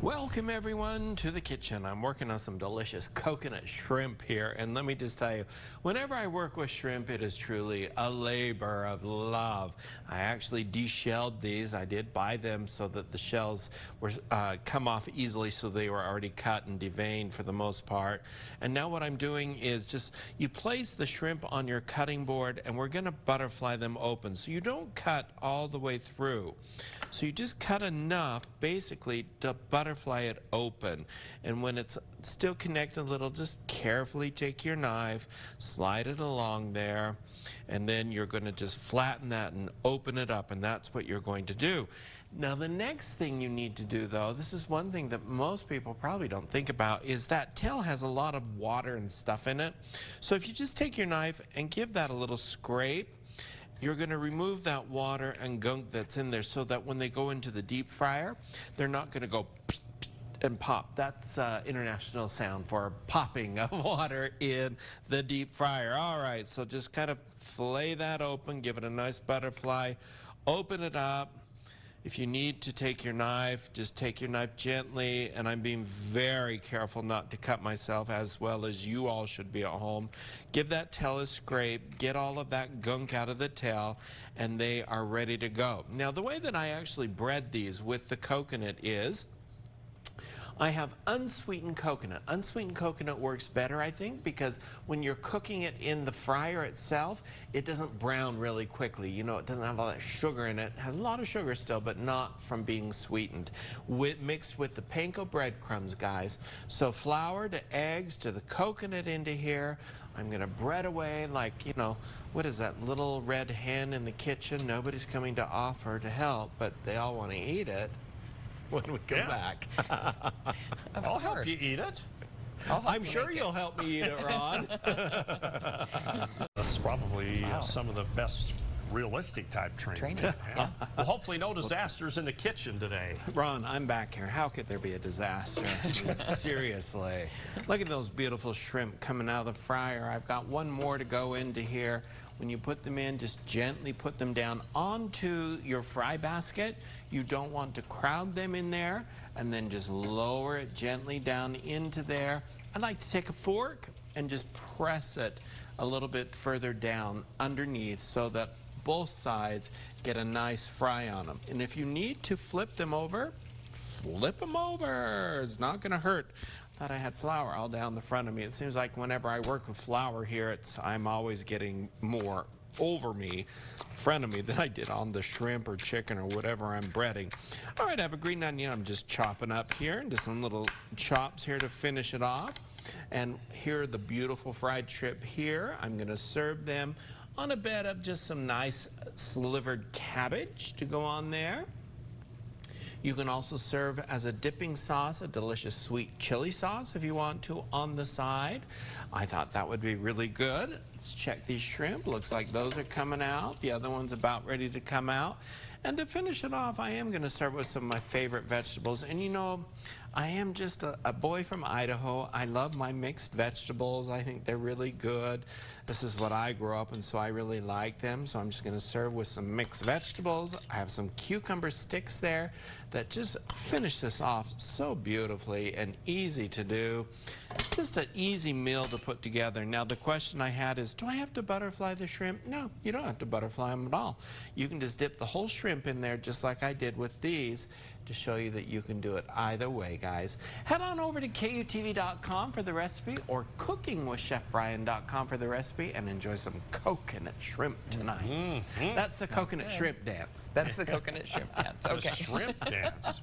Welcome everyone to the kitchen. I'm working on some delicious coconut shrimp here, and let me just tell you, whenever I work with shrimp, it is truly a labor of love. I actually deshelled these. I did buy them so that the shells were come off easily, so they were already cut and deveined for the most part. And now what I'm doing is just, you place the shrimp on your cutting board, and we're going to butterfly them open. So you don't cut all the way through. So you just cut enough, basically, to butterfly it open. And when it's still connected a little, just carefully take your knife, slide it along there, and then you're going to just flatten that and open it up, and that's what you're going to do. Now the next thing you need to do, though, this is one thing that most people probably don't think about, is that tail has a lot of water and stuff in it. So if you just take your knife and give that a little scrape, you're going to remove that water and gunk that's in there, so that when they go into the deep fryer, they're not going to go and pop. That's international sound for popping of water in the deep fryer. All right, so just kind of fillet that open, give it a nice butterfly, open it up. If you need to take your knife, just take your knife gently, and I'm being very careful not to cut myself, as well as you all should be at home. Give that tail a scrape, get all of that gunk out of the tail, and they are ready to go. Now the way that I actually bread these with the coconut is, I have unsweetened coconut. Unsweetened coconut works better, I think, because when you're cooking it in the fryer itself, it doesn't brown really quickly. You know, it doesn't have all that sugar in it. It has a lot of sugar still, but not from being sweetened. Mixed with the panko breadcrumbs, guys. So flour to eggs to the coconut into here. I'm gonna bread away like, you know, what is that little red hen in the kitchen? Nobody's coming to offer to help, but they all want to eat it when we come back. I'll help you eat it. I'm sure you'll help me eat it, Ron. That's probably some of the best realistic type training. Yeah. Well, hopefully no disasters in the kitchen today. Ron, I'm back here. How could there be a disaster? Seriously. Look at those beautiful shrimp coming out of the fryer. I've got one more to go into here. When you put them in, just gently put them down onto your fry basket. You don't want to crowd them in there, and then just lower it gently down into there. I like to take a fork and just press it a little bit further down underneath, so that both sides get a nice fry on them. And if you need to flip them over, flip them over. It's not going to hurt. I thought I had flour all down the front of me. It seems like whenever I work with flour here, I'm always getting more over me, in front of me, than I did on the shrimp or chicken or whatever I'm breading. All right, I have a green onion I'm just chopping up here into some little chops here to finish it off. And here are the beautiful fried shrimp here. I'm going to serve them on a bed of just some nice slivered cabbage to go on there. You can also serve as a dipping sauce, a delicious sweet chili sauce if you want to on the side. I thought that would be really good. Let's check these shrimp. Looks like those are coming out. The other one's about ready to come out. And to finish it off, I am going to serve with some of my favorite vegetables. And you know, I am just a boy from Idaho. I love my mixed vegetables. I think they're really good. This is what I grew up in, so I really like them. So I'm just going to serve with some mixed vegetables. I have some cucumber sticks there that just finish this off so beautifully and easy to do. Just an easy meal to put together. Now the question I had is, do I have to butterfly the shrimp? No, you don't have to butterfly them at all. You can just dip the whole shrimp in there just like I did with these, to show you that you can do it either way, guys. Head on over to KUTV.com for the recipe, or cookingwithchefbryan.com for the recipe, and enjoy some coconut shrimp tonight. That's the coconut shrimp dance. That's the coconut shrimp dance. Okay. The shrimp dance.